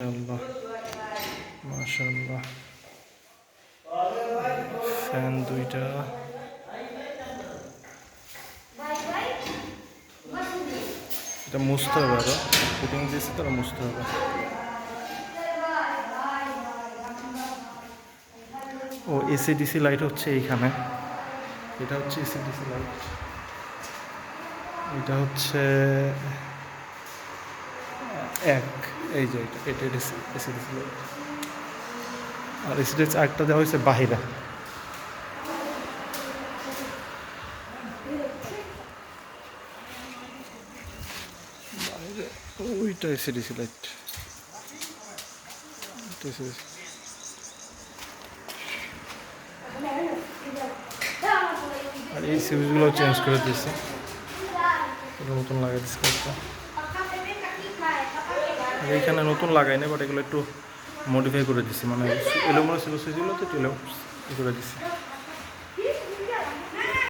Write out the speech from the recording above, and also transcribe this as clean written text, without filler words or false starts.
আল্লাহ মাশাআল্লাহ ফ্যান দুইটা এটা মুছতে হবে আরো ফিটিং দিয়েছে তো মুছতে হবে ও এসিডিসি লাইট হচ্ছে এইখানে এটা হচ্ছে এসিডিসি লাইট এটা হচ্ছে এক এই যে এটা এসিডিসি লাইট আর এসিডিসি একটা দেওয়া হয়েছে বাহিরা ওইটা এসিডিসি লাইট আর এই সুইচগুলো চেঞ্জ করে দিয়েছে নতুন লাগাই দিচ্ছে আর এইখানে নতুন লাগাই না বাট এগুলো একটু মডিফাই করে দিচ্ছি মানে এলোমেলো ছিল সুইচগুলো তো এলো করে দিচ্ছি